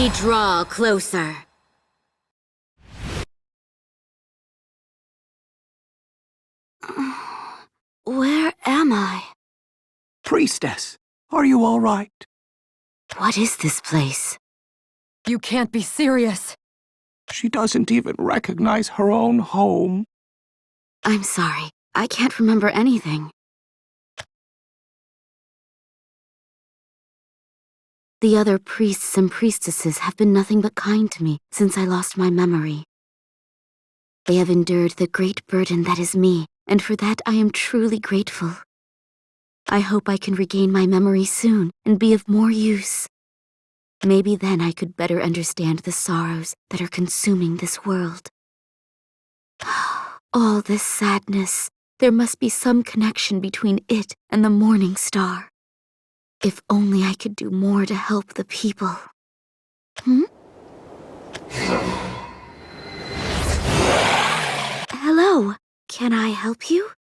We draw closer. Where am I? Priestess, are you all right? What is this place? You can't be serious. She doesn't even recognize her own home. I'm sorry. I can't remember anything. The other priests and priestesses have been nothing but kind to me since I lost my memory. They have endured the great burden that is me, and for that I am truly grateful. I hope I can regain my memory soon and be of more use. Maybe then I could better understand the sorrows that are consuming this world. All this sadness, there must be some connection between it and the morning star. If only I could do more to help the people. Hello, can I help you?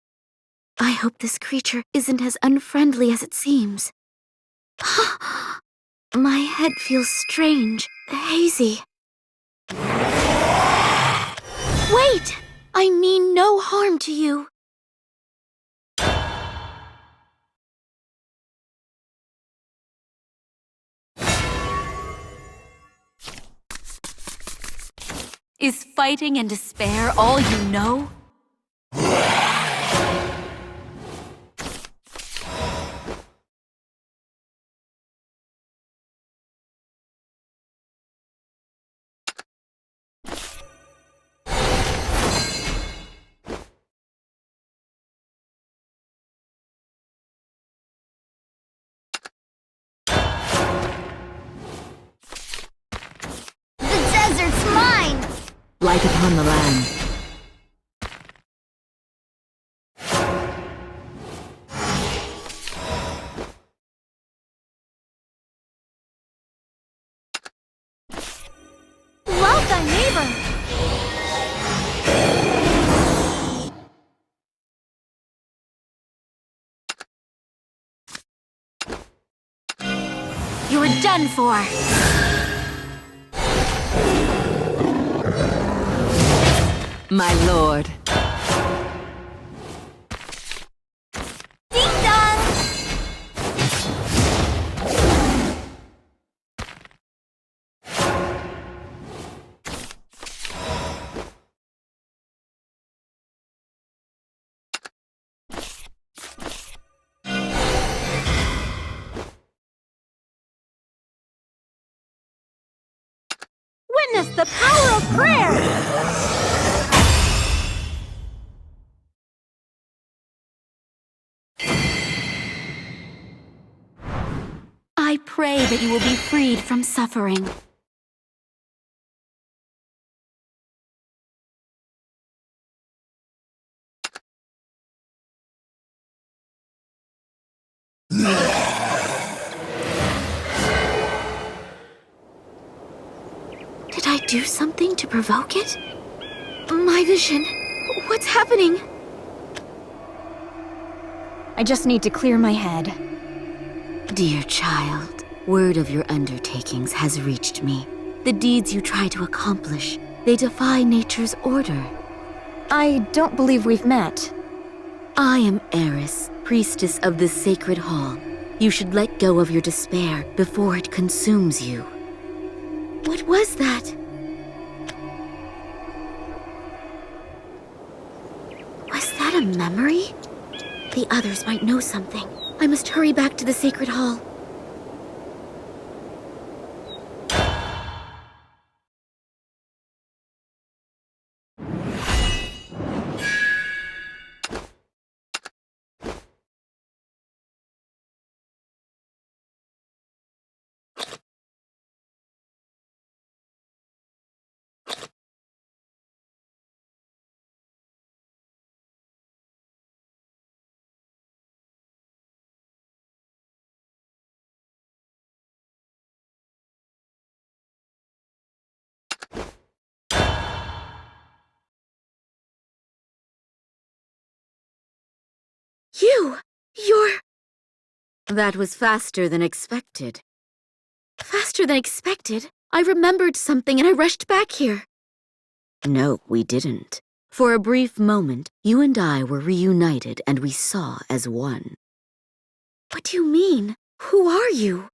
I hope this creature isn't as unfriendly as it seems. My head feels strange, hazy. Wait! I mean no harm to you. Is fighting and despair all you know? Desert's mine! Light upon the land. Love thy neighbor! You're done for! My lord. Ding dong! Witness the power of prayer! I pray that you will be freed from suffering. Did I do something to provoke it? My vision. What's happening? I just need to clear my head. Dear child, word of your undertakings has reached me. The deeds you try to accomplish, they defy nature's order. I don't believe we've met. I am Eris, priestess of this sacred hall. You should let go of your despair before it consumes you. What was that? Was that a memory? The others might know something. I must hurry back to the sacred hall. You're... That was faster than expected. Faster than expected? I remembered something and I rushed back here. No, we didn't. For a brief moment, you and I were reunited and we saw as one. What do you mean? Who are you?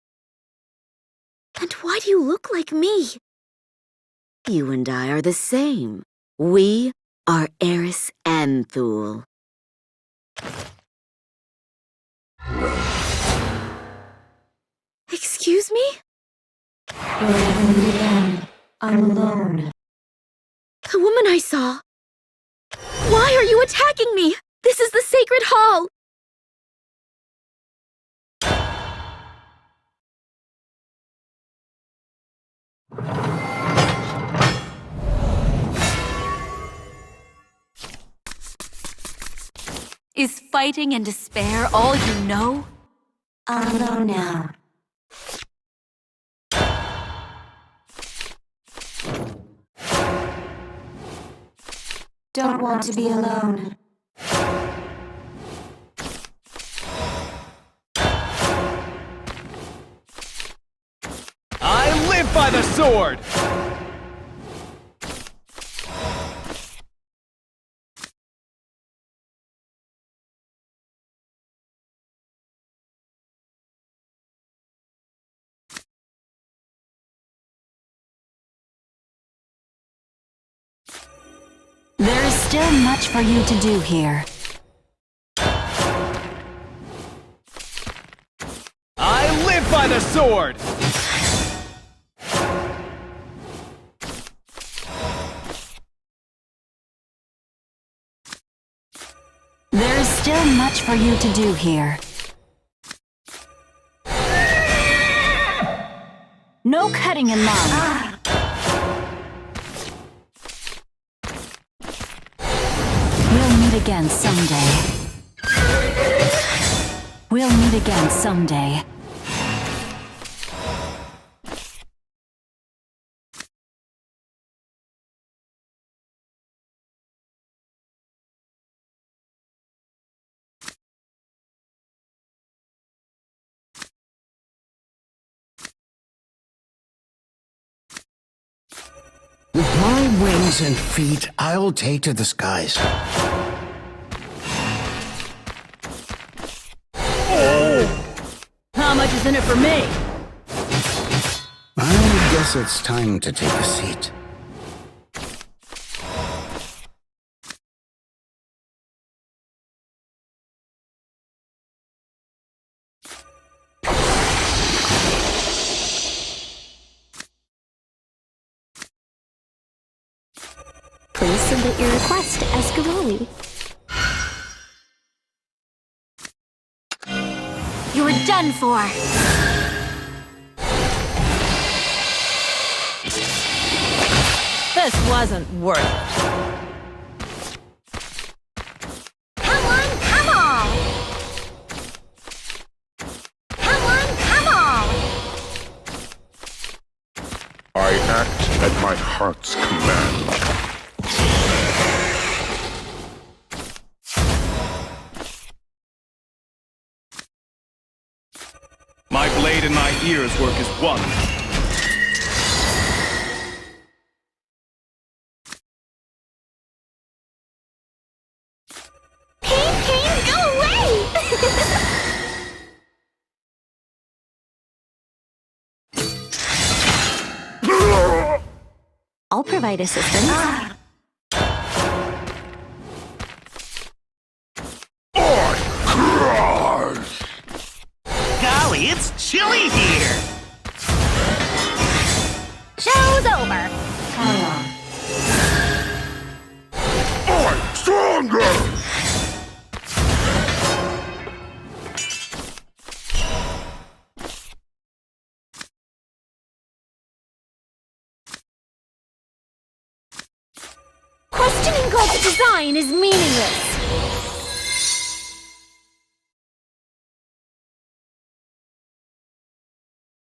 And why do you look like me? You and I are the same. We are Eris and Thule. Excuse me? I'm alone. The woman I saw. Why are you attacking me? This is the sacred hall. Is fighting and despair all you know? I'm alone now. Don't want to be alone. I live by the sword! There is still much for you to do here. I live by the sword! There is still much for you to do here. No cutting in line. We'll meet again someday. We'll meet again someday. With my wings and feet, I'll take to the skies. How much is in it for me? I guess it's time to take a seat. Please submit your request to Escaroli. You're done for! This wasn't worth it. Come on, come on! Come on, come on! I act at my heart's command. My blade and my ears work as one. Pain, go away! I'll provide assistance. Golly, it's chilly here! Show's over! I'm stronger! Questioning God's design is meaningless!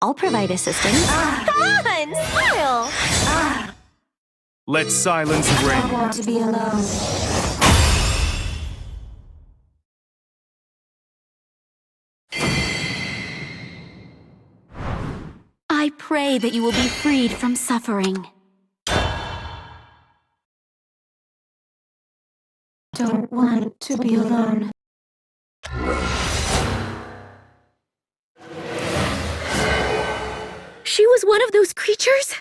I'll provide assistance. Come on, smile! Let silence I reign. want to be alone. I pray that you will be freed from suffering. Don't want to be alone. She was one of those creatures?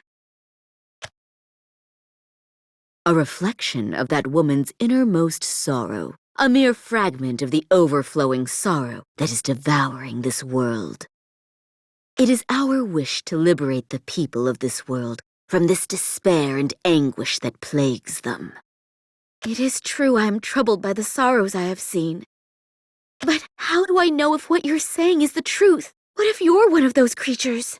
A reflection of that woman's innermost sorrow. A mere fragment of the overflowing sorrow that is devouring this world. It is our wish to liberate the people of this world from this despair and anguish that plagues them. It is true I am troubled by the sorrows I have seen. But how do I know if what you're saying is the truth? What if you're one of those creatures?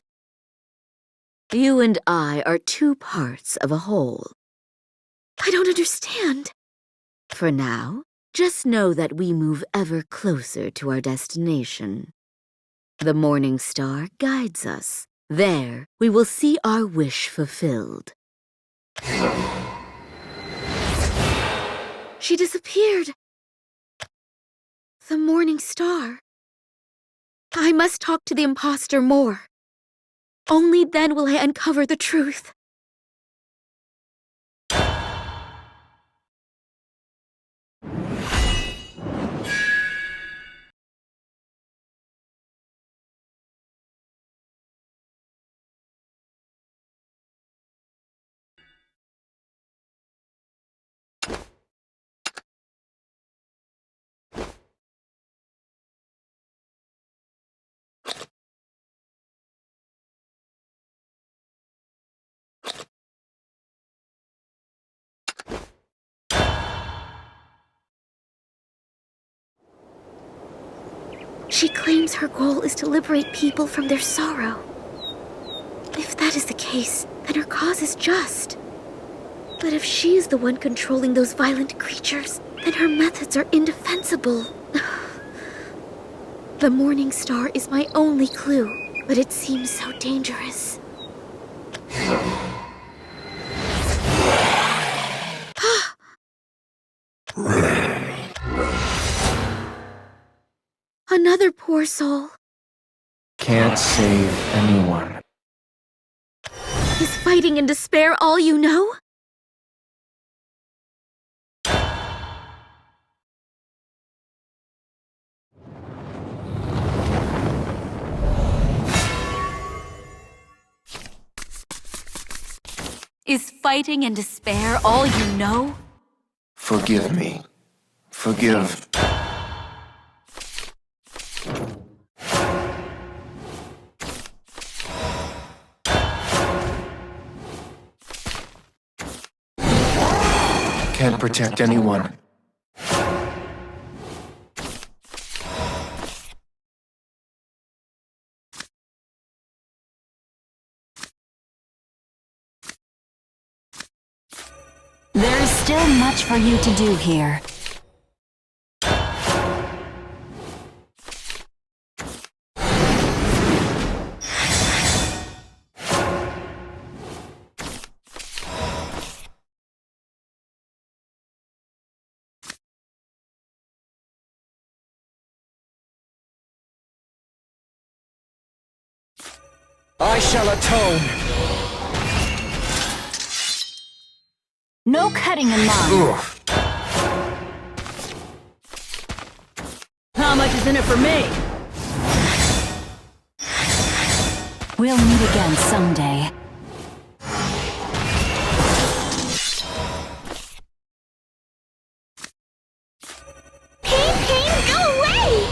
You and I are two parts of a whole. I don't understand. For now, just know that we move ever closer to our destination. The morning star guides us. There, we will see our wish fulfilled. She disappeared. The morning star. I must talk to the imposter more. Only then will I uncover the truth. She claims her goal is to liberate people from their sorrow. If that is the case, then her cause is just. But if she is the one controlling those violent creatures, then her methods are indefensible. The morning star is my only clue, but it seems so dangerous. Another poor soul. Can't save anyone. Is fighting in despair all you know? Is fighting in despair all you know? Forgive me. Forgive. Can't protect anyone. There is still much for you to do here. I shall atone. No cutting in line. Oof. How much is in it for me? We'll meet again someday. Pain, go away!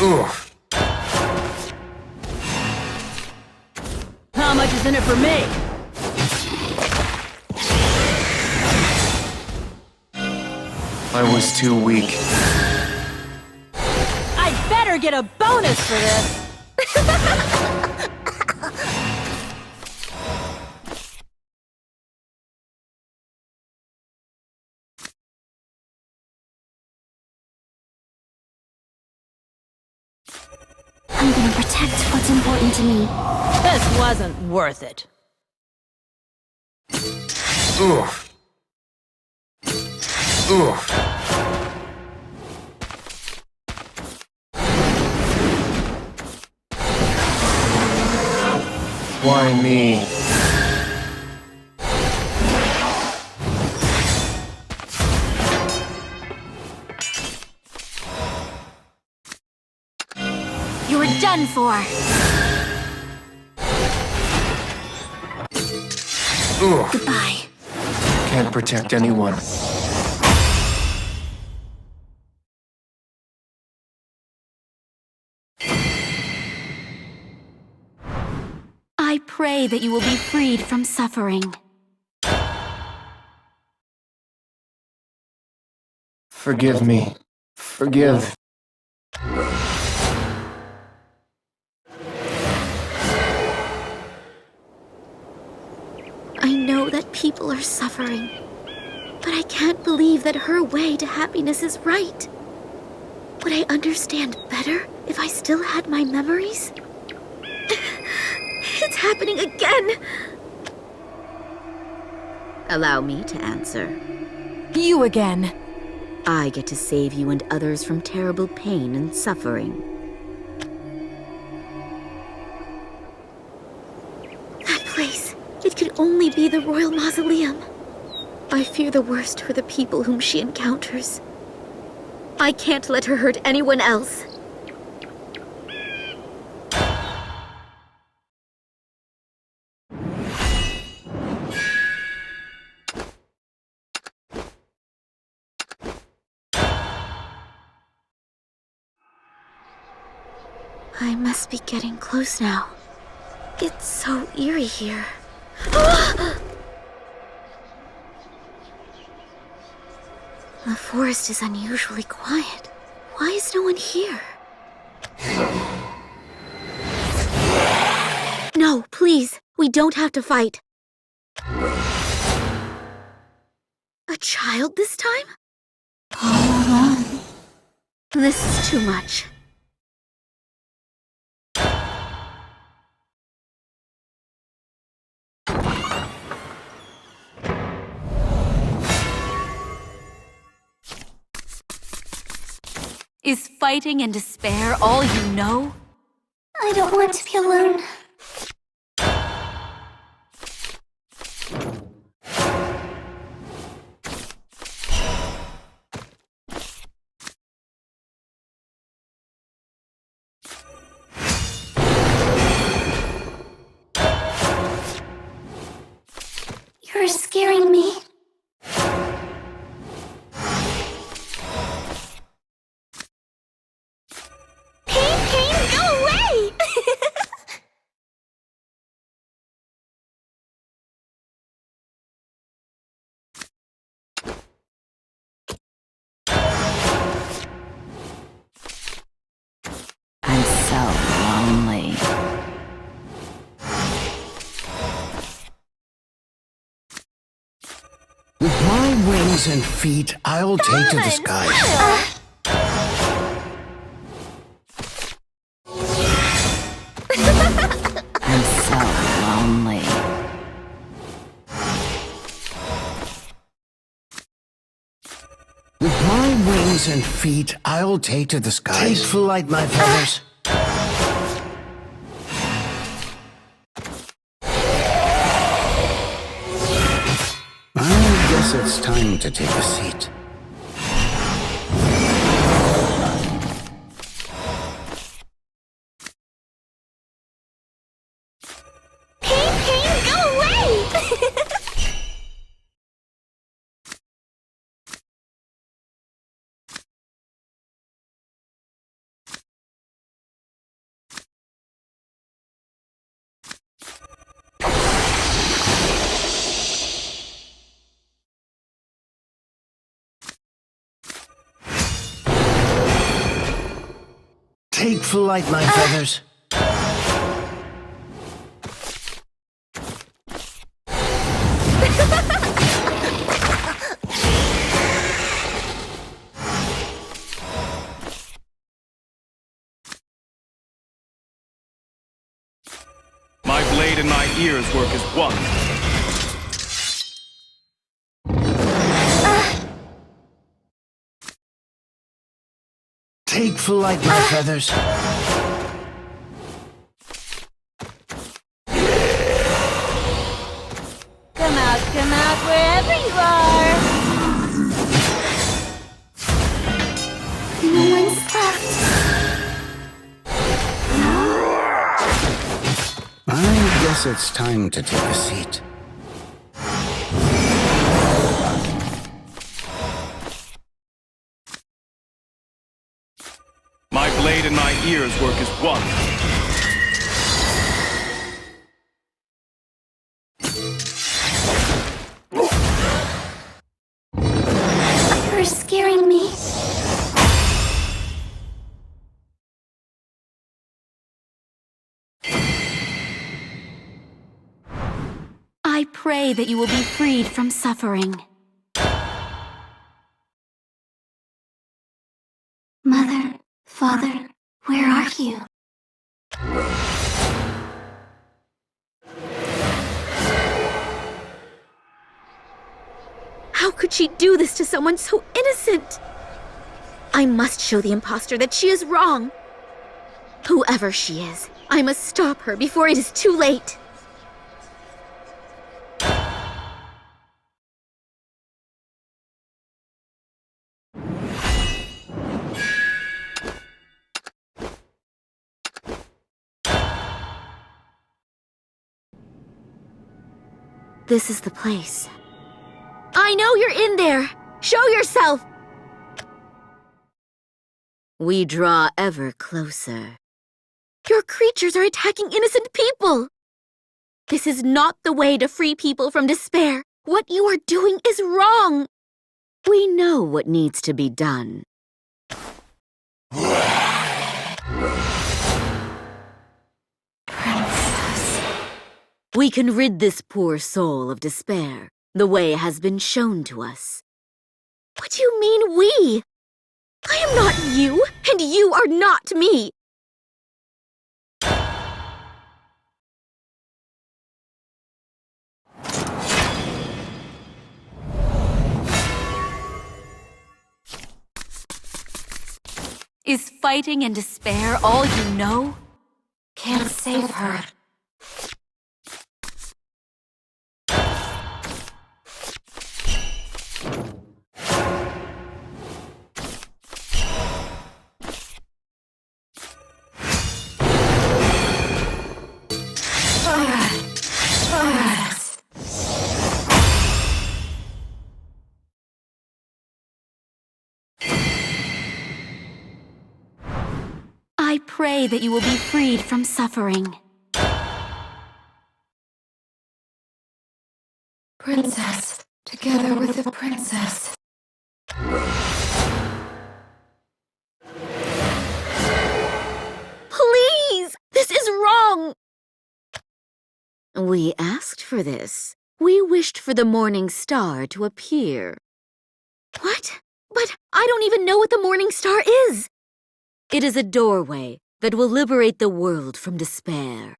Oof. How much is in it for me? I was too weak. I'd better get a bonus for this! I'm gonna protect what's important to me. This wasn't worth it. Oof. Oof. Why me? You're done for. Oof. Goodbye. Can't protect anyone. I pray that you will be freed from suffering. Forgive me. Forgive. I know that people are suffering, but I can't believe that her way to happiness is right. Would I understand better if I still had my memories? It's happening again! Allow me to answer. You again. I get to save you and others from terrible pain and suffering. That place, it could only be the royal mausoleum. I fear the worst for the people whom she encounters. I can't let her hurt anyone else. I must be getting close now. It's so eerie here. The forest is unusually quiet. Why is no one here? No, please. We don't have to fight. A child this time? All alone. This is too much. Is fighting and despair all you know? I don't want to be alone. You're scaring me. I'm so lonely. With my wings and feet, I'll take to the skies. I'm so lonely. With my wings and feet, I'll take to the skies. Take flight, my feathers. I guess it's time to take a seat. Take flight, my feathers. My blade and my ears work as one. Take flight, my feathers. Come out, wherever you are. No one's left. I guess it's time to take a seat. My blade and my ears work as one. You're scaring me. I pray that you will be freed from suffering. Mother, Father, where are you? How could she do this to someone so innocent? I must show the imposter that she is wrong. Whoever she is, I must stop her before it is too late. This is the place. I know you're in there! Show yourself! We draw ever closer. Your creatures are attacking innocent people! This is not the way to free people from despair. What you are doing is wrong! We know what needs to be done. We can rid this poor soul of despair. The way has been shown to us. What do you mean, we? I am not you, and you are not me. Is fighting and despair all you know? Can't save her. I pray that you will be freed from suffering. Princess, together with the princess. Please! This is wrong! We asked for this. We wished for the morning star to appear. What? But I don't even know what the morning star is! It is a doorway that will liberate the world from despair.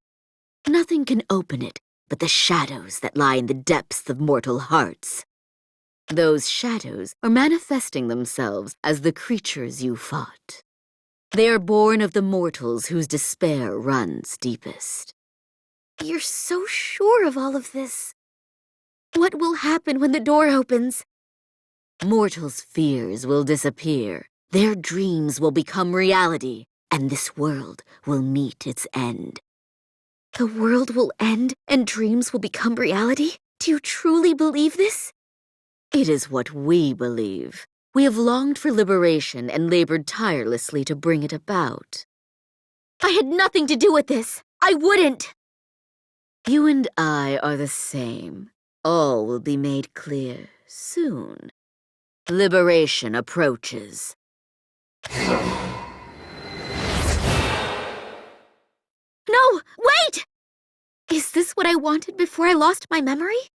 Nothing can open it but the shadows that lie in the depths of mortal hearts. Those shadows are manifesting themselves as the creatures you fought. They are born of the mortals whose despair runs deepest. You're so sure of all of this. What will happen when the door opens? Mortals' fears will disappear. Their dreams will become reality, and this world will meet its end. The world will end and dreams will become reality? Do you truly believe this? It is what we believe. We have longed for liberation and labored tirelessly to bring it about. I had nothing to do with this. I wouldn't. You and I are the same. All will be made clear soon. Liberation approaches. No, wait! Is this what I wanted before I lost my memory?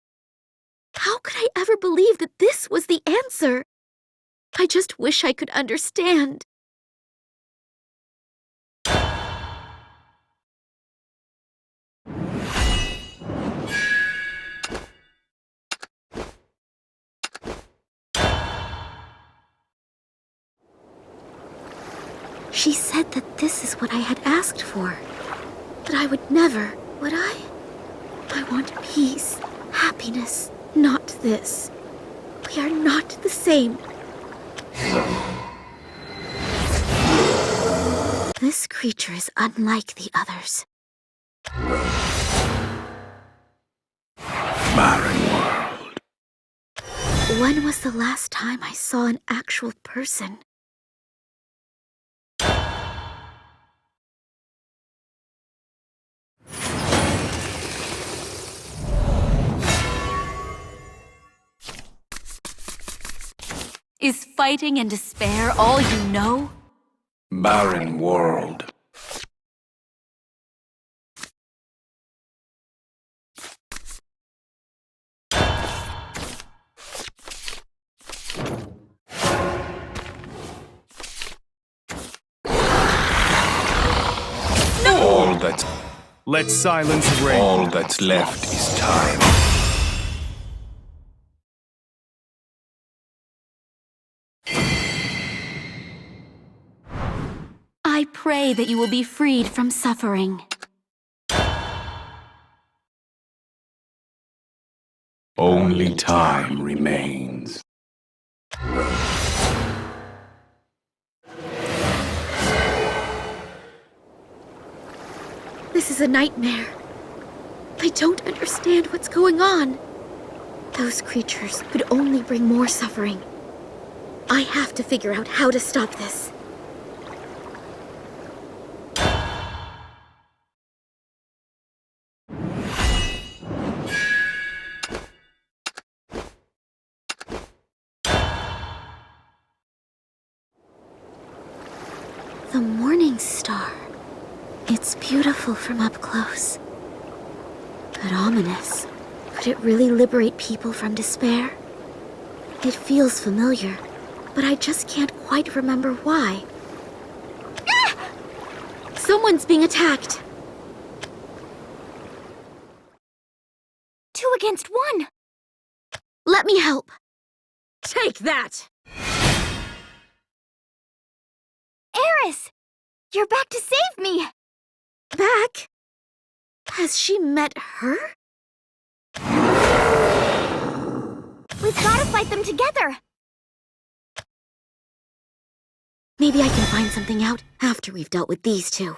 How could I ever believe that this was the answer? I just wish I could understand. She said that this is what I had asked for. But I would never, would I? I want peace, happiness, not this. We are not the same. This creature is unlike the others. Barren world. When was the last time I saw an actual person? Is fighting and despair all you know? Barren world. All that's Let silence reign. all that's left is time. I pray that you will be freed from suffering. Only time remains. This is a nightmare. I don't understand what's going on. Those creatures could only bring more suffering. I have to figure out how to stop this. The morning star. It's beautiful from up close. But ominous. Could it really liberate people from despair? It feels familiar, but I just can't quite remember why. Ah! Someone's being attacked. 2 against 1. Let me help. Take that! Eris! You're back to save me! Back? Has she met her? We've gotta fight them together! Maybe I can find something out after we've dealt with these two.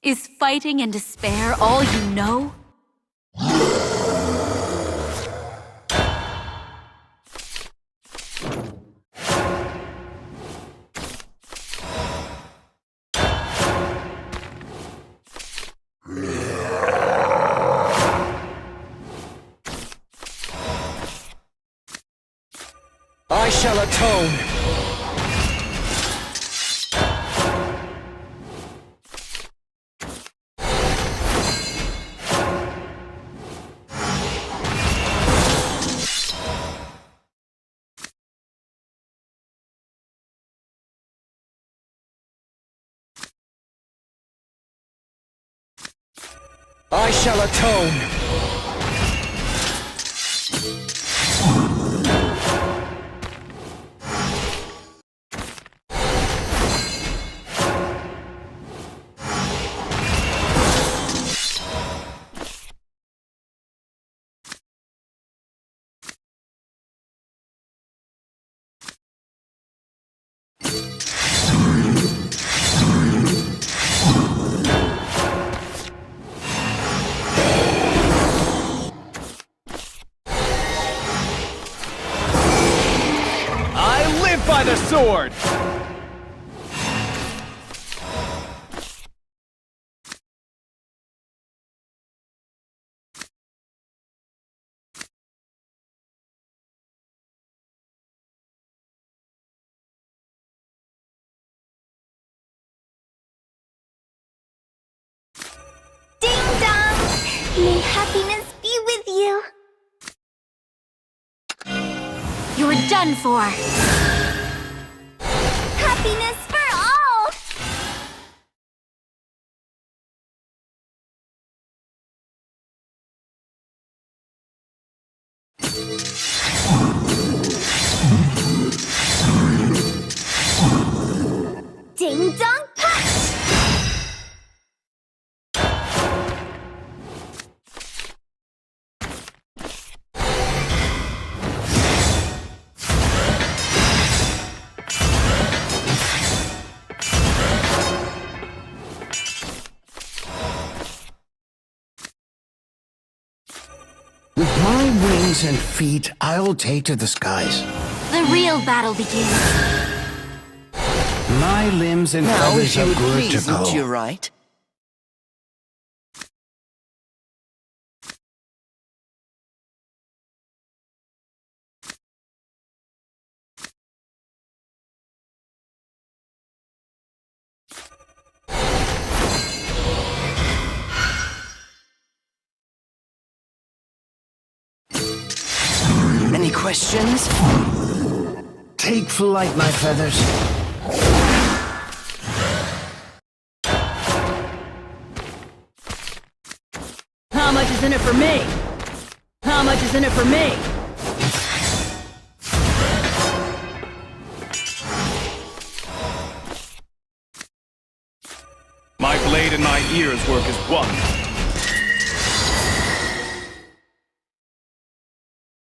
Is fighting and despair all you know? I shall atone. I shall atone. I live by the sword! Ding dong! May happiness be with you. You're done for! Happiness Hands and feet I'll take to the skies. The real battle begins. My limbs and feathers are good to go. You're right. Any questions? Take flight, my feathers. How much is in it for me? How much is in it for me? My blade and my ears work as one.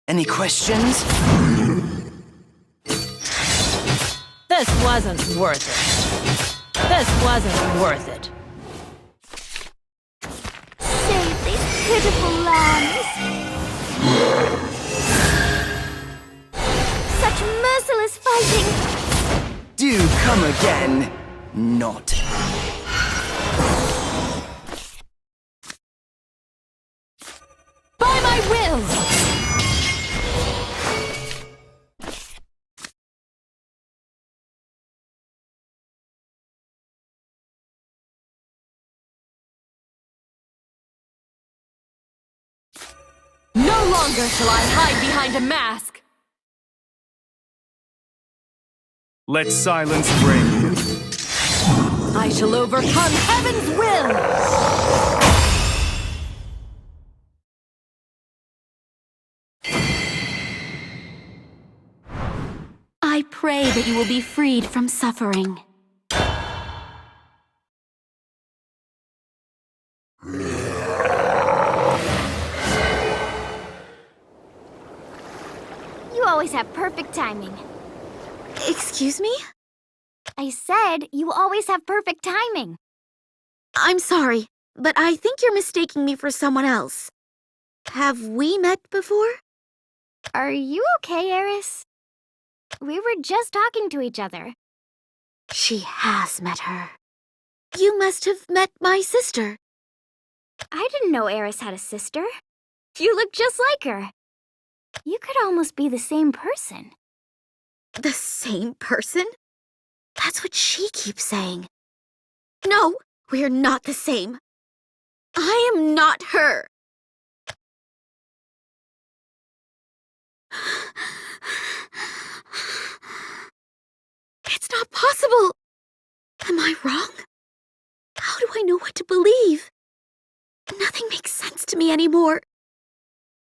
Any questions? This wasn't worth it. This wasn't worth it. Save these pitiful lambs. Such merciless fighting. Do come again. Not. By my will! No longer shall I hide behind a mask! Let silence reign. I shall overcome heaven's will! I pray that you will be freed from suffering. You always have perfect timing. Excuse me? I said you always have perfect timing. I'm sorry, but I think you're mistaking me for someone else. Have we met before? Are you okay, Eris? We were just talking to each other. She has met her. You must have met my sister. I didn't know Eris had a sister. You look just like her. You could almost be the same person. The same person? That's what she keeps saying. No, we're not the same. I am not her. It's not possible. Am I wrong? How do I know what to believe? Nothing makes sense to me anymore.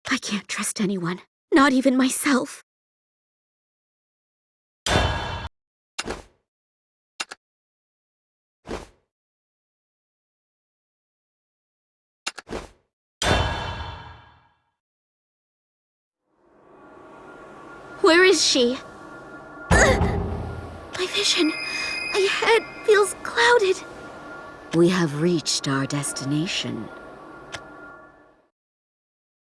I can't trust anyone, not even myself. Where is she? My vision. My head feels clouded. We have reached our destination.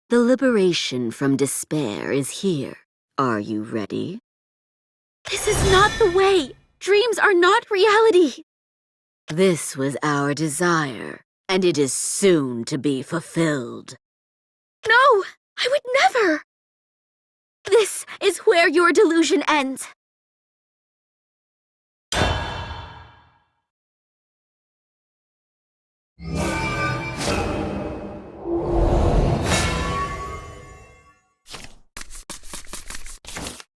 The liberation from despair is here. Are you ready? This is not the way. Dreams are not reality. This was our desire, and it is soon to be fulfilled. No, I would never. This is where your delusion ends.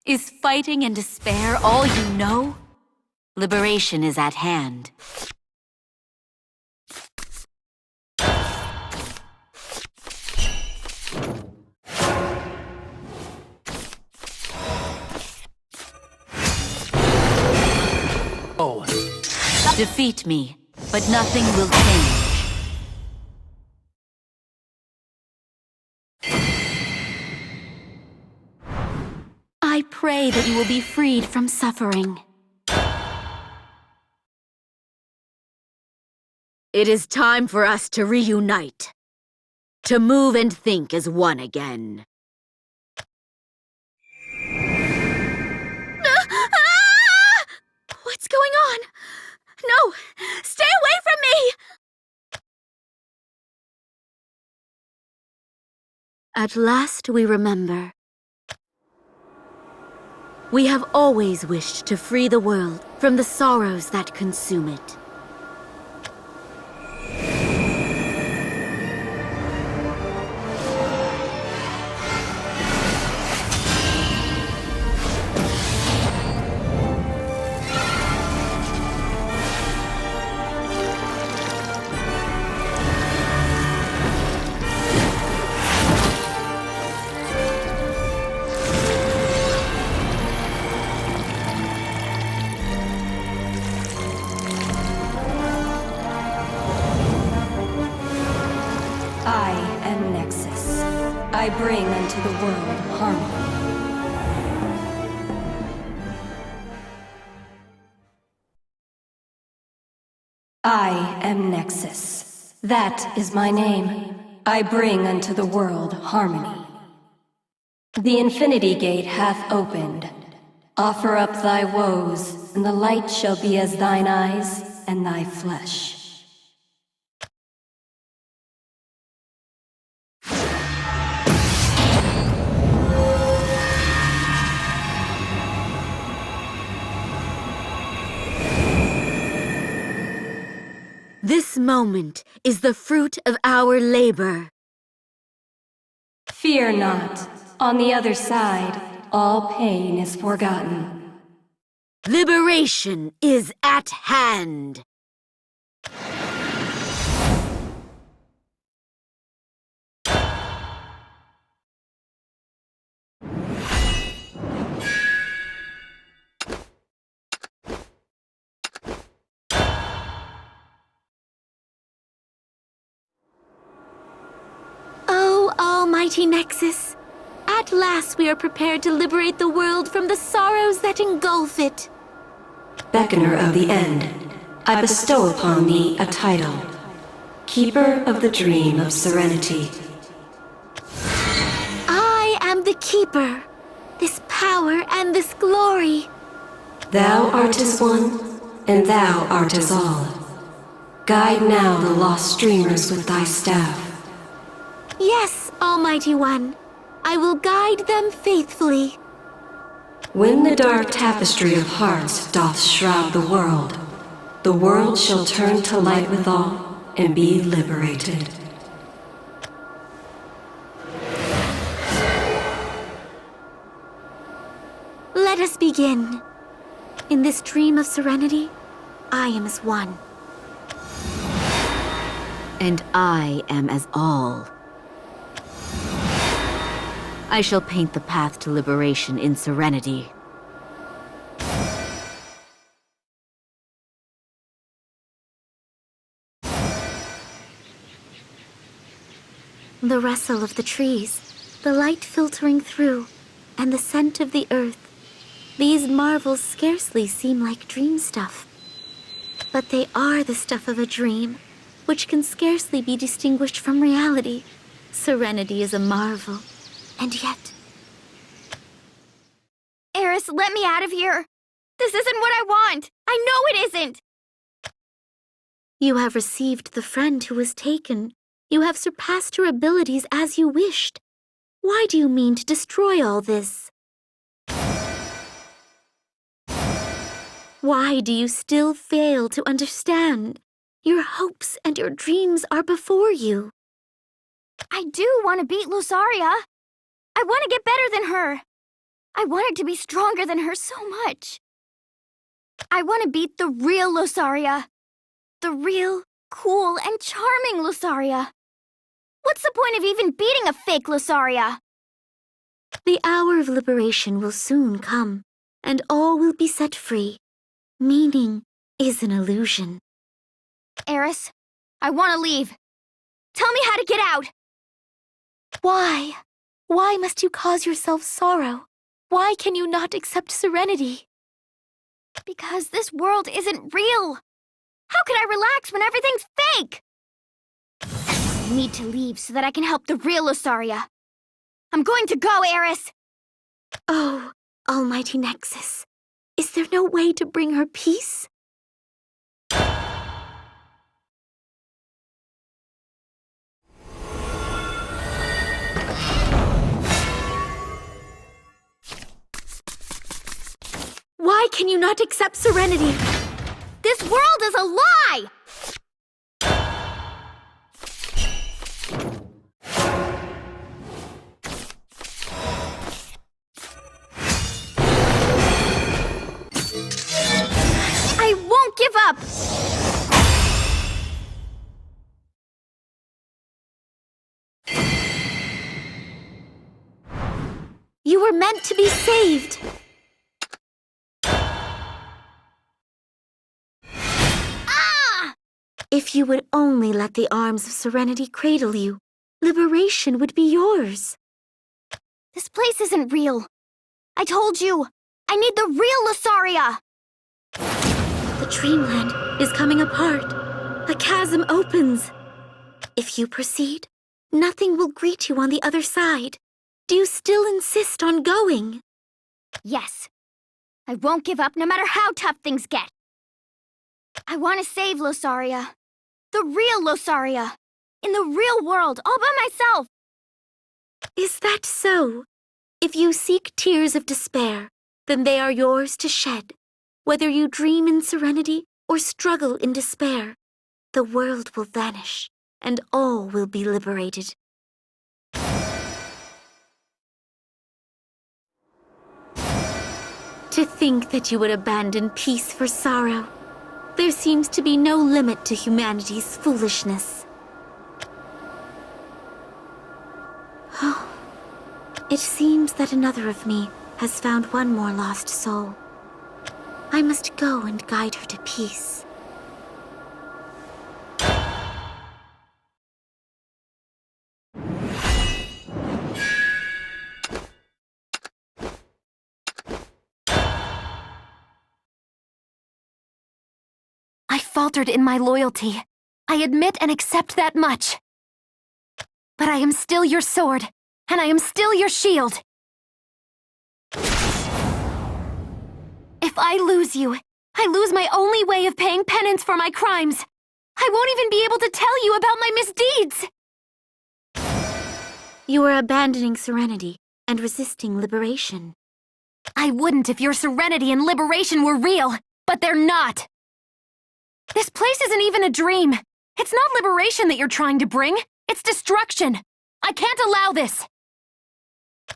Is fighting and despair all you know? Liberation is at hand. Oh. Defeat me, but nothing will change. I pray that you will be freed from suffering. It is time for us to reunite. To move and think as one again. going on? No! Stay away from me! At last we remember. We have always wished to free the world from the sorrows that consume it. I am Nexus. I bring unto the world harmony. I am Nexus. That is my name. I bring unto the world harmony. The Infinity Gate hath opened. Offer up thy woes, and the light shall be as thine eyes and thy flesh. This moment is the fruit of our labor. Fear not. On the other side, all pain is forgotten. Liberation is at hand. Oh, Almighty Nexus. At last we are prepared to liberate the world from the sorrows that engulf it. Beckoner of the End, I bestow upon thee a title. Keeper of the Dream of Serenity. I am the Keeper. This power and this glory. Thou art as one, and thou art as all. Guide now the lost dreamers with thy staff. Yes, Almighty One. I will guide them faithfully. When the dark tapestry of hearts doth shroud the world shall turn to light withal and be liberated. Let us begin. In this dream of serenity, I am as one. And I am as all. I shall paint the path to liberation in serenity. The rustle of the trees, the light filtering through, and the scent of the earth. These marvels scarcely seem like dream stuff. But they are the stuff of a dream, which can scarcely be distinguished from reality. Serenity is a marvel. And yet... Eris, let me out of here! This isn't what I want! I know it isn't! You have received the friend who was taken. You have surpassed your abilities as you wished. Why do you mean to destroy all this? Why do you still fail to understand? Your hopes and your dreams are before you. I do want to beat Lusaria. I want to get better than her. I wanted to be stronger than her so much. I want to beat the real Lusaria. The real, cool, and charming Lusaria. What's the point of even beating a fake Lusaria? The hour of liberation will soon come, and all will be set free. Meaning is an illusion. Eris, I want to leave. Tell me how to get out. Why? Why must you cause yourself sorrow? Why can you not accept serenity? Because this world isn't real. How can I relax when everything's fake? I need to leave so that I can help the real Lusaria. I'm going to go, Eris. Oh, Almighty Nexus. Is there no way to bring her peace? Why can you not accept serenity? This world is a lie! I won't give up! You were meant to be saved. If you would only let the arms of serenity cradle you, liberation would be yours. This place isn't real. I told you, I need the real Lusaria! The dreamland is coming apart. A chasm opens. If you proceed, nothing will greet you on the other side. Do you still insist on going? Yes. I won't give up no matter how tough things get. I want to save Lusaria. The real Lusaria. In the real world, all by myself. Is that so? If you seek tears of despair, then they are yours to shed. Whether you dream in serenity or struggle in despair, the world will vanish, and all will be liberated. To think that you would abandon peace for sorrow. There seems to be no limit to humanity's foolishness. Oh, it seems that another of me has found one more lost soul. I must go and guide her to peace. I faltered in my loyalty. I admit and accept that much. But I am still your sword, and I am still your shield. If I lose you, I lose my only way of paying penance for my crimes. I won't even be able to tell you about my misdeeds. You are abandoning serenity and resisting liberation. I wouldn't if your serenity and liberation were real, but they're not. This place isn't even a dream. It's not liberation that you're trying to bring. It's destruction. I can't allow this.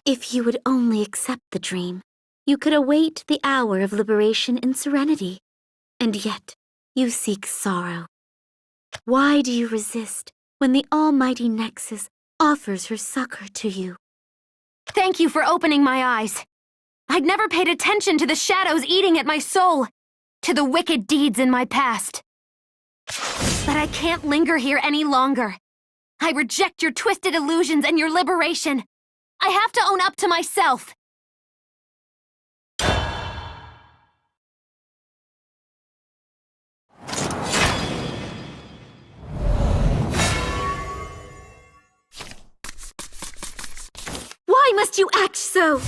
If you would only accept the dream, you could await the hour of liberation in serenity. And yet, you seek sorrow. Why do you resist when the almighty Nexus offers her succor to you? Thank you for opening my eyes. I'd never paid attention to the shadows eating at my soul, to the wicked deeds in my past. But I can't linger here any longer. I reject your twisted illusions and your liberation. I have to own up to myself. Why must you act so?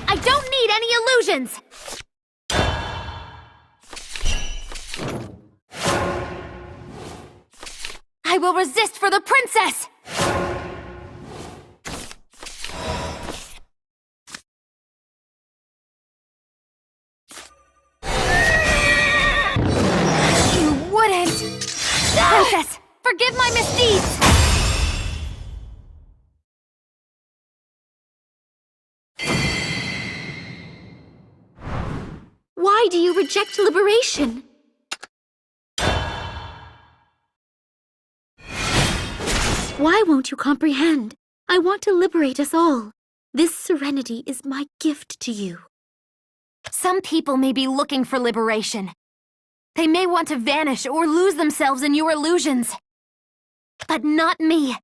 I don't need any illusions! I will resist for the princess! You wouldn't! Princess, forgive my misdeeds! Why do you reject liberation? Why won't you comprehend? I want to liberate us all. This serenity is my gift to you. Some people may be looking for liberation. They may want to vanish or lose themselves in your illusions. But not me.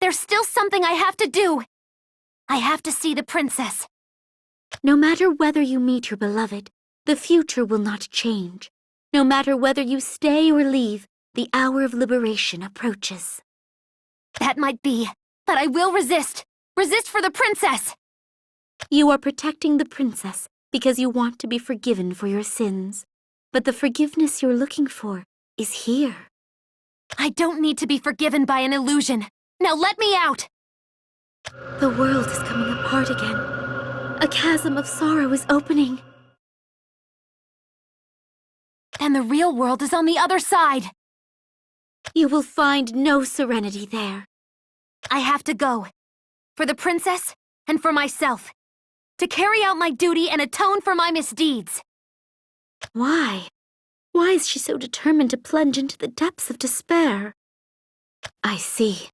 There's still something I have to do. I have to see the princess. No matter whether you meet your beloved, the future will not change. No matter whether you stay or leave, the hour of liberation approaches. That might be, but I will resist. Resist for the princess. You are protecting the princess because you want to be forgiven for your sins. But the forgiveness you're looking for is here. I don't need to be forgiven by an illusion. Now let me out! The world is coming apart again. A chasm of sorrow is opening. Then the real world is on the other side. You will find no serenity there. I have to go. For the princess and for myself. To carry out my duty and atone for my misdeeds. Why? Why is she so determined to plunge into the depths of despair? I see.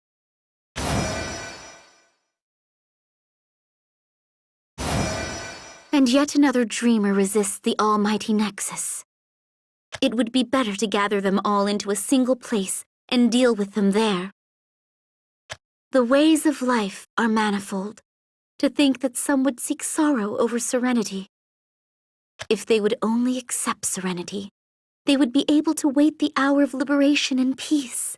And yet another dreamer resists the almighty Nexus. It would be better to gather them all into a single place and deal with them there. The ways of life are manifold. To think that some would seek sorrow over serenity. If they would only accept serenity, they would be able to wait the hour of liberation in peace.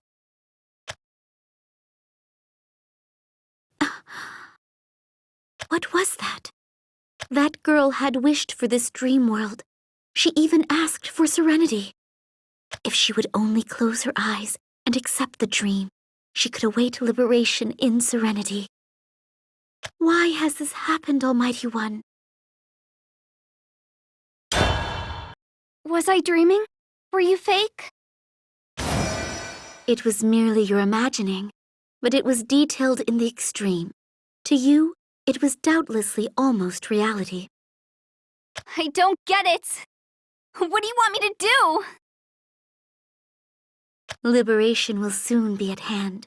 What was that? That girl had wished for this dream world. She even asked for serenity. If she would only close her eyes and accept the dream, she could await liberation in serenity. Why has this happened, Almighty One? Was I dreaming? Were you fake? It was merely your imagining, but it was detailed in the extreme. To you, it was doubtlessly almost reality. I don't get it. What do you want me to do? Liberation will soon be at hand.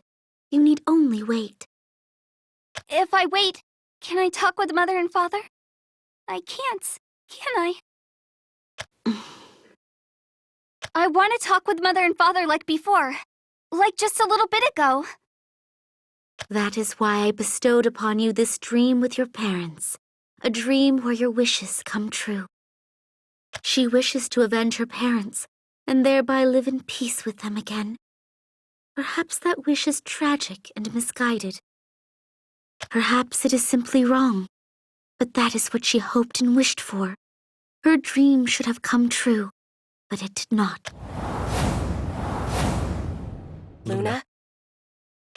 You need only wait. If I wait, can I talk with Mother and Father? I can't, can I? I want to talk with Mother and Father like before. Like just a little bit ago. That is why I bestowed upon you this dream with your parents. A dream where your wishes come true. She wishes to avenge her parents, and thereby live in peace with them again. Perhaps that wish is tragic and misguided. Perhaps it is simply wrong, but that is what she hoped and wished for. Her dream should have come true, but it did not. Luna?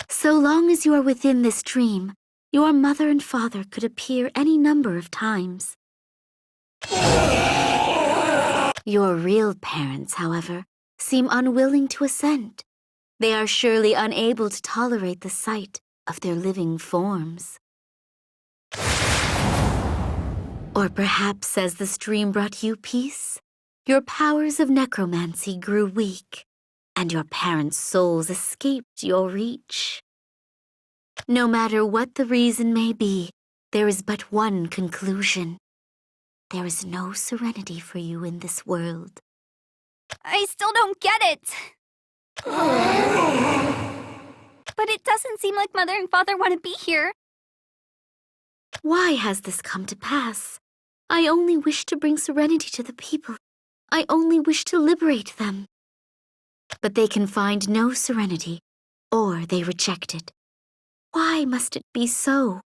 So long as you are within this dream, your mother and father could appear any number of times. Your real parents, however, seem unwilling to assent. They are surely unable to tolerate the sight of their living forms. Or perhaps as the stream brought you peace, your powers of necromancy grew weak, and your parents' souls escaped your reach. No matter what the reason may be, there is but one conclusion. There is no serenity for you in this world. I still don't get it. But it doesn't seem like Mother and Father want to be here. Why has this come to pass? I only wish to bring serenity to the people. I only wish to liberate them. But they can find no serenity, or they reject it. Why must it be so?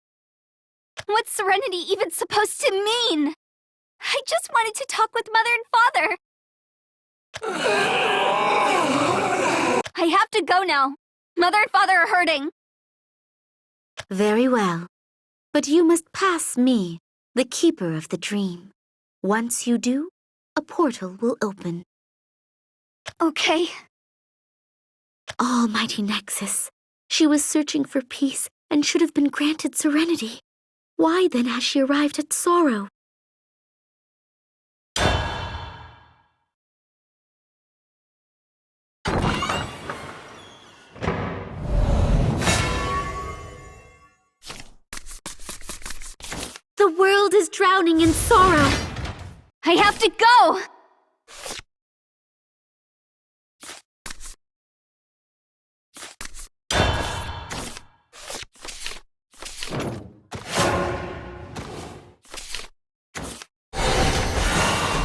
What's serenity even supposed to mean? I just wanted to talk with Mother and Father. I have to go now. Mother and Father are hurting. Very well. But you must pass me, the keeper of the dream. Once you do, a portal will open. Okay. Almighty Nexus. She was searching for peace and should have been granted serenity. Why then has she arrived at sorrow? The world is drowning in sorrow. I have to go!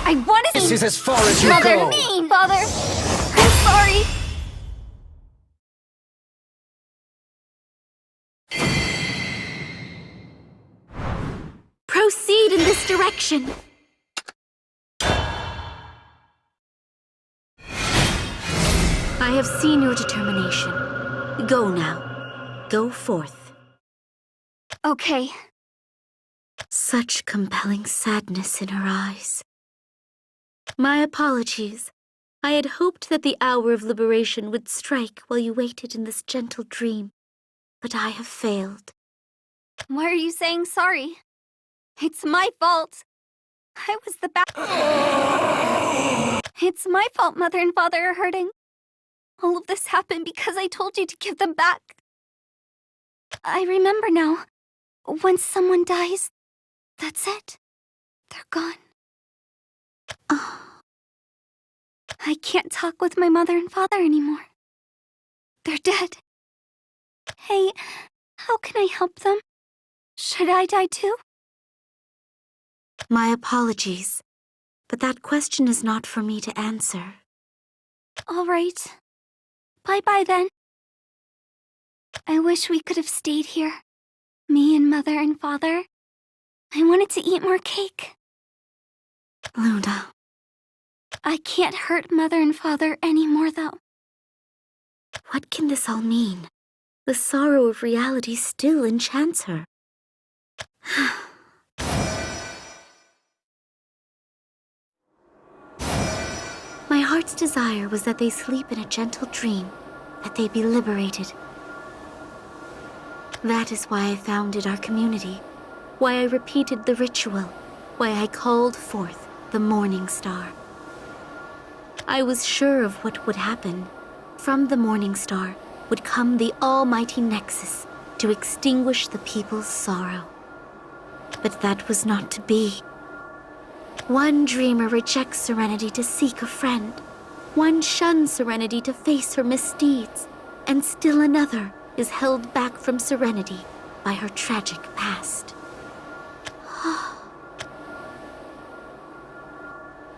I want to see... This is as far as you Mother, go. me, Father! I'm sorry! Proceed in this direction. I have seen your determination. Go now. Go forth. Okay. Such compelling sadness in her eyes. My apologies. I had hoped that the hour of liberation would strike while you waited in this gentle dream, but I have failed. Why are you saying sorry? It's my fault. I was the bad. It's my fault Mother and Father are hurting. All of this happened because I told you to give them back. I remember now. When someone dies, that's it. They're gone. Oh. I can't talk with my mother and father anymore. They're dead. Hey, how can I help them? Should I die too? My apologies, but that question is not for me to answer. All right. Bye-bye then. I wish we could have stayed here. Me and Mother and Father. I wanted to eat more cake. Luna. I can't hurt Mother and Father anymore, though. What can this all mean? The sorrow of reality still enchants her. My heart's desire was that they sleep in a gentle dream, that they be liberated. That is why I founded our community, why I repeated the ritual, why I called forth the morning star. I was sure of what would happen. From the morning star would come the almighty nexus to extinguish the people's sorrow. But that was not to be. One dreamer rejects serenity to seek a friend. One shuns serenity to face her misdeeds. And still another is held back from serenity by her tragic past.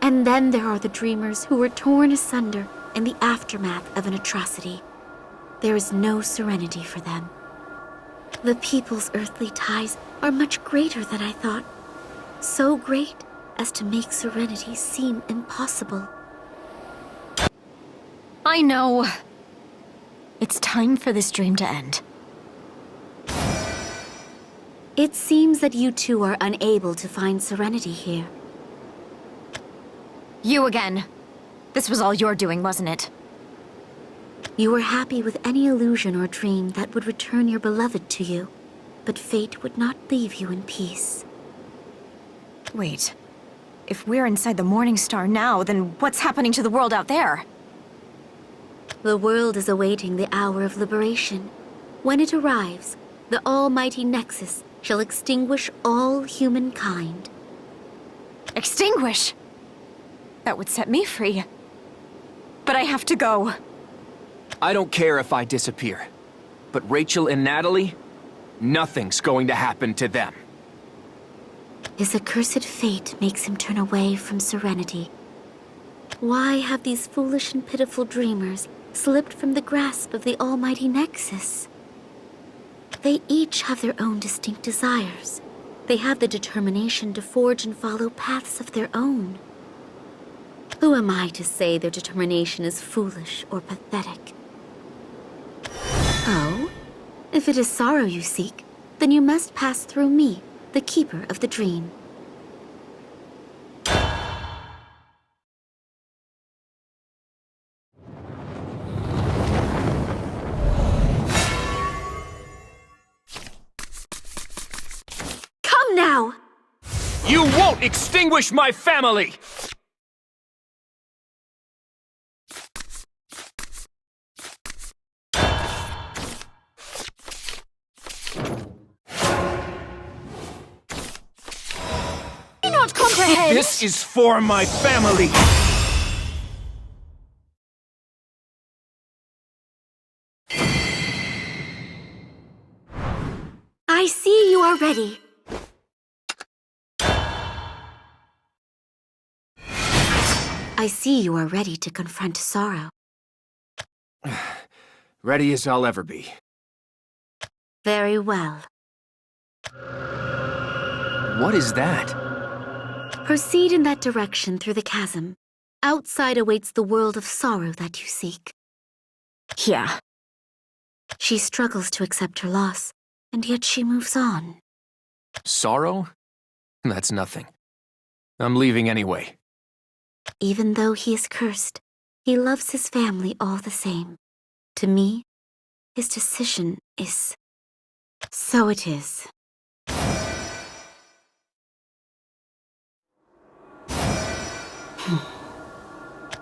And then there are the dreamers who were torn asunder in the aftermath of an atrocity. There is no serenity for them. The people's earthly ties are much greater than I thought. So great as to make serenity seem impossible. I know. It's time for this dream to end. It seems that you two are unable to find serenity here. You again. This was all your doing, wasn't it? You were happy with any illusion or dream that would return your beloved to you, but fate would not leave you in peace. Wait. If we're inside the Morning Star now, then what's happening to the world out there? The world is awaiting the hour of liberation. When it arrives, the almighty nexus shall extinguish all humankind. Extinguish? That would set me free. But I have to go. I don't care if I disappear. But Rachel and Natalie, nothing's going to happen to them. His accursed fate makes him turn away from serenity. Why have these foolish and pitiful dreamers slipped from the grasp of the almighty nexus? They each have their own distinct desires. They have the determination to forge and follow paths of their own. Who am I to say their determination is foolish or pathetic? Oh, if it is sorrow you seek, then you must pass through me, the keeper of the dream. Come now! You won't extinguish my family! Not comprehend! This is for my family! I see you are ready. I see you are ready to confront sorrow. Ready as I'll ever be. Very well. What is that? Proceed in that direction through the chasm. Outside awaits the world of sorrow that you seek. Yeah. She struggles to accept her loss, and yet she moves on. Sorrow? That's nothing. I'm leaving anyway. Even though he is cursed, he loves his family all the same. To me, his decision is... So it is.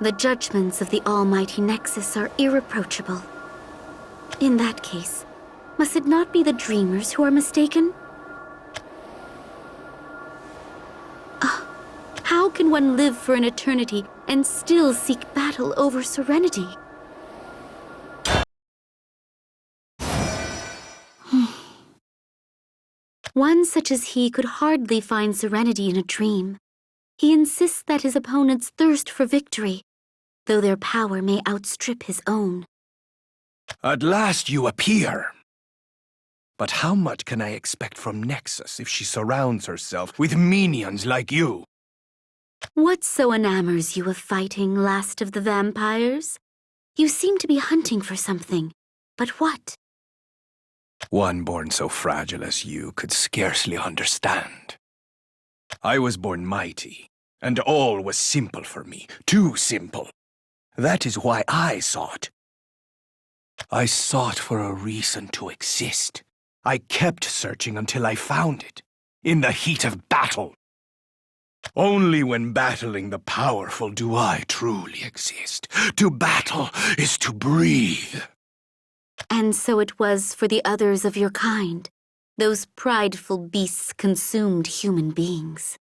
The judgments of the Almighty Nexus are irreproachable. In that case, must it not be the dreamers who are mistaken? How can one live for an eternity and still seek battle over serenity? One such as he could hardly find serenity in a dream. He insists that his opponents thirst for victory, though their power may outstrip his own. At last you appear. But how much can I expect from Nexus if she surrounds herself with minions like you? What so enamors you of fighting, last of the vampires? You seem to be hunting for something, but what? One born so fragile as you could scarcely understand. I was born mighty, and all was simple for me, too simple. That is why I sought. I sought for a reason to exist. I kept searching until I found it, in the heat of battle. Only when battling the powerful do I truly exist. To battle is to breathe. And so it was for the others of your kind. Those prideful beasts consumed human beings.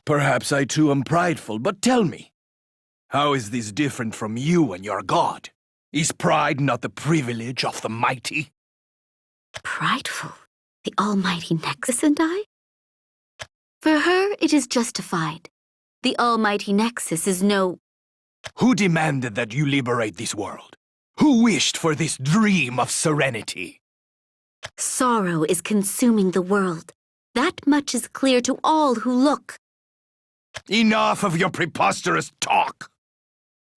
Perhaps I too am prideful, but tell me, how is this different from you and your god? Is pride not the privilege of the mighty? Prideful? The Almighty Nexus and I? For her, it is justified. The Almighty Nexus is no... Who demanded that you liberate this world? Who wished for this dream of serenity? Sorrow is consuming the world. That much is clear to all who look. Enough of your preposterous talk!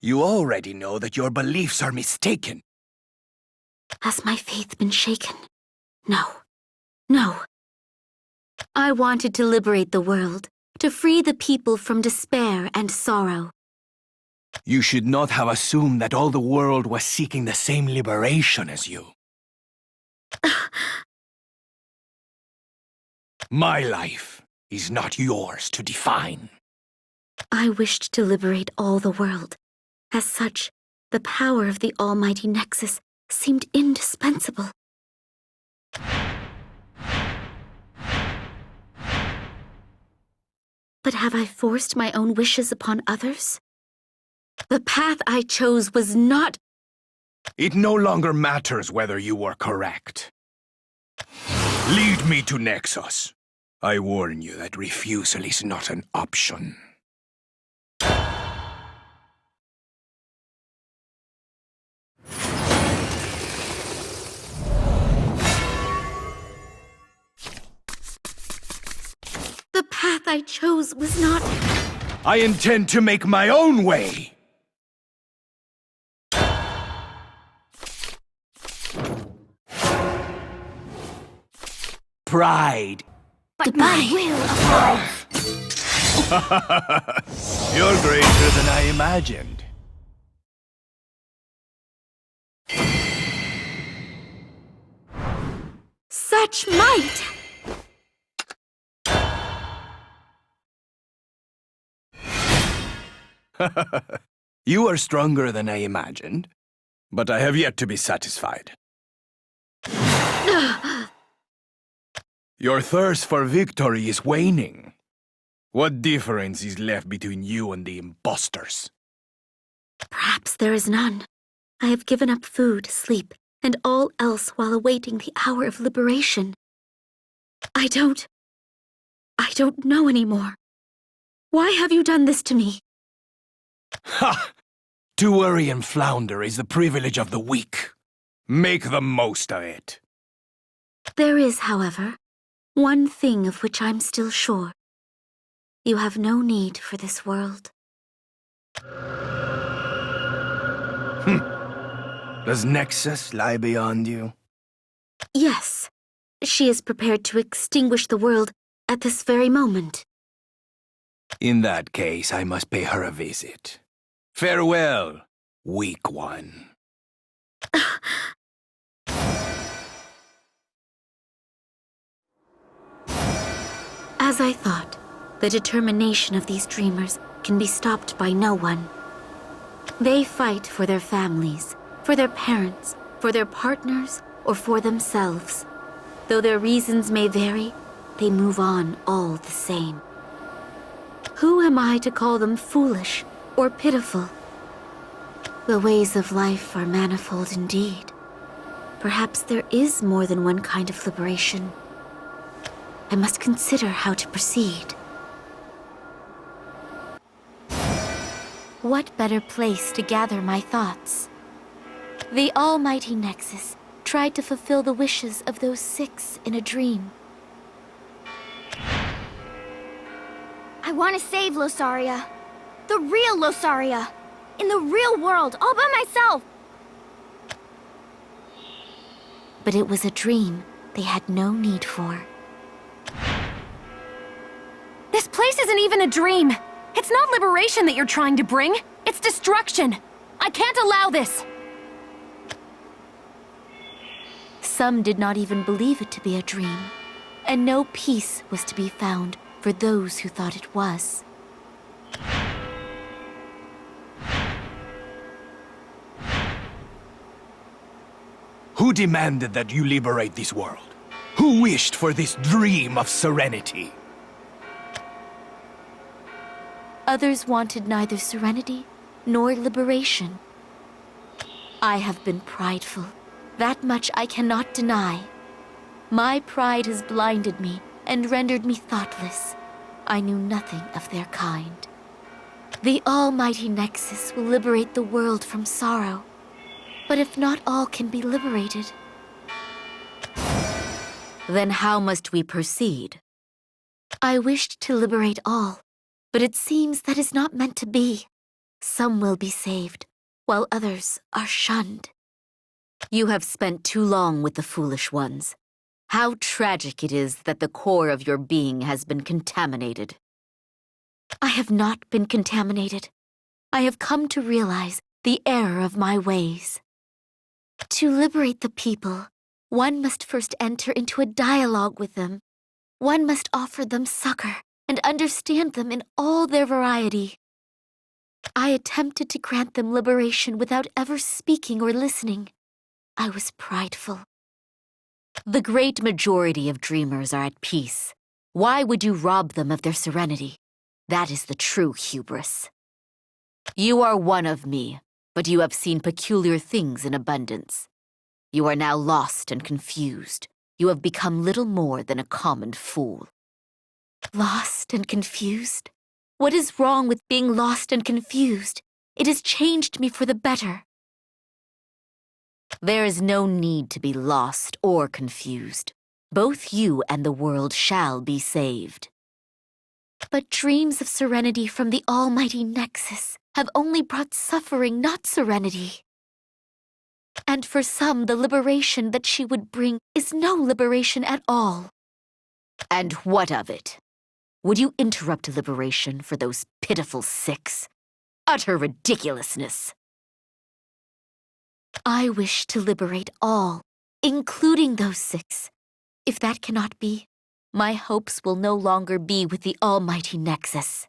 You already know that your beliefs are mistaken. Has my faith been shaken? No. No. I wanted to liberate the world, to free the people from despair and sorrow. You should not have assumed that all the world was seeking the same liberation as you. My life is not yours to define. I wished to liberate all the world. As such, the power of the Almighty Nexus seemed indispensable. But have I forced my own wishes upon others? The path I chose was not... It no longer matters whether you were correct. Lead me to Nexus. I warn you that refusal is not an option. The path I chose was not... I intend to make my own way! Pride. But my will abides. You're greater than I imagined. Such might! You are stronger than I imagined, but I have yet to be satisfied. Your thirst for victory is waning. What difference is left between you and the impostors? Perhaps there is none. I have given up food, sleep, and all else while awaiting the hour of liberation. I don't know anymore. Why have you done this to me? Ha! To worry and flounder is the privilege of the weak. Make the most of it. There is, however, one thing of which I'm still sure. You have no need for this world. Does Nexus lie beyond you? Yes, she is prepared to extinguish the world at this very moment. In that case, I must pay her a visit. Farewell, weak one. As I thought, the determination of these dreamers can be stopped by no one. They fight for their families, for their parents, for their partners, or for themselves. Though their reasons may vary, they move on all the same. Who am I to call them foolish or pitiful? The ways of life are manifold indeed. Perhaps there is more than one kind of liberation. I must consider how to proceed. What better place to gather my thoughts? The almighty Nexus tried to fulfill the wishes of those 6 in a dream. I want to save Losaria. The real Losaria. In the real world, all by myself. But it was a dream they had no need for. This place isn't even a dream. It's not liberation that you're trying to bring. It's destruction. I can't allow this. Some did not even believe it to be a dream, and no peace was to be found for those who thought it was. Who demanded that you liberate this world? Who wished for this dream of serenity? Others wanted neither serenity nor liberation. I have been prideful. That much I cannot deny. My pride has blinded me and rendered me thoughtless. I knew nothing of their kind. The almighty Nexus will liberate the world from sorrow. But if not all can be liberated, then how must we proceed? I wished to liberate all, but it seems that is not meant to be. Some will be saved, while others are shunned. You have spent too long with the foolish ones. How tragic it is that the core of your being has been contaminated. I have not been contaminated. I have come to realize the error of my ways. To liberate the people, one must first enter into a dialogue with them. One must offer them succor and understand them in all their variety. I attempted to grant them liberation without ever speaking or listening. I was prideful. The great majority of dreamers are at peace. Why would you rob them of their serenity? That is the true hubris. You are one of me, but you have seen peculiar things in abundance. You are now lost and confused. You have become little more than a common fool. Lost and confused? What is wrong with being lost and confused? It has changed me for the better. There is no need to be lost or confused. Both you and the world shall be saved. But dreams of serenity from the almighty Nexus have only brought suffering, not serenity. And for some, the liberation that she would bring is no liberation at all. And what of it? Would you interrupt liberation for those pitiful 6? Utter ridiculousness. I wish to liberate all, including those 6. If that cannot be, my hopes will no longer be with the almighty Nexus.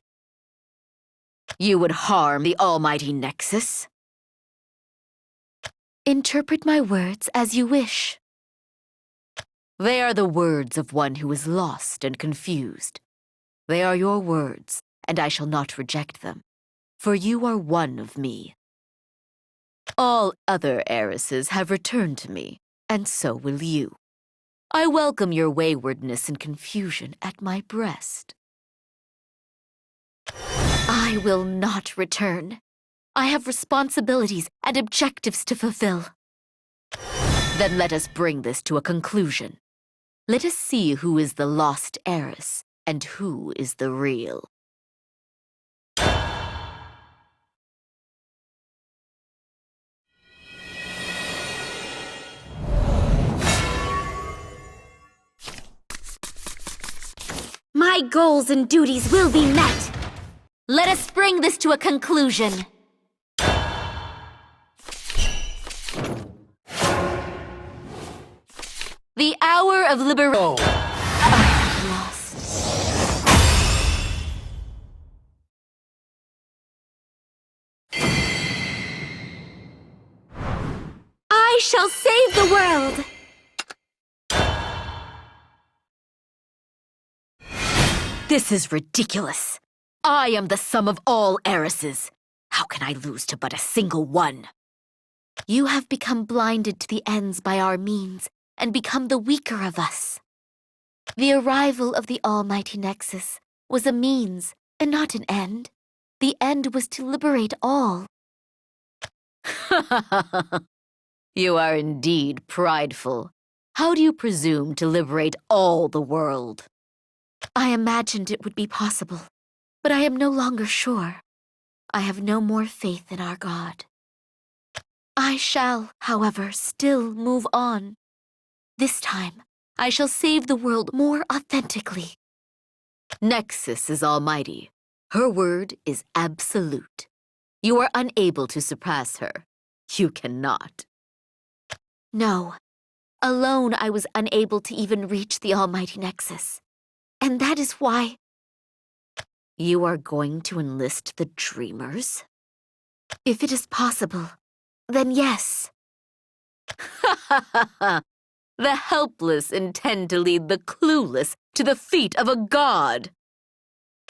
You would harm the almighty Nexus? Interpret my words as you wish. They are the words of one who is lost and confused. They are your words, and I shall not reject them, for you are one of me. All other heiresses have returned to me, and so will you. I welcome your waywardness and confusion at my breast. I will not return. I have responsibilities and objectives to fulfill. Then let us bring this to a conclusion. Let us see who is the lost heiress and who is the real. my goals and duties will be met. Let us bring this to a conclusion. The hour of liberation. Lost. I shall save the world! This is ridiculous. I am the sum of all heiresses. How can I lose to but a single one? You have become blinded to the ends by our means and become the weaker of us. The arrival of the Almighty Nexus was a means and not an end. The end was to liberate all. You are indeed prideful. How do you presume to liberate all the world? I imagined it would be possible, but I am no longer sure. I have no more faith in our God. I shall, however, still move on. This time, I shall save the world more authentically. Nexus is almighty. Her word is absolute. You are unable to surpass her. You cannot. No. Alone, I was unable to even reach the Almighty Nexus. And that is why... You are going to enlist the Dreamers? If it is possible, then yes. The helpless intend to lead the clueless to the feet of a god.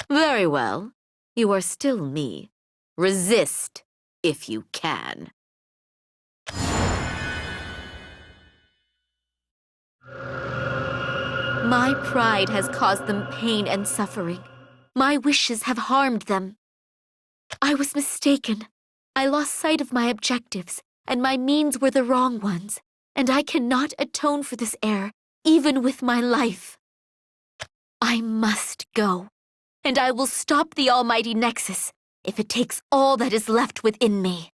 Very well. You are still me. Resist, if you can. My pride has caused them pain and suffering. My wishes have harmed them. I was mistaken. I lost sight of my objectives, and my means were the wrong ones, and I cannot atone for this error, even with my life. I must go, and I will stop the Almighty Nexus if it takes all that is left within me.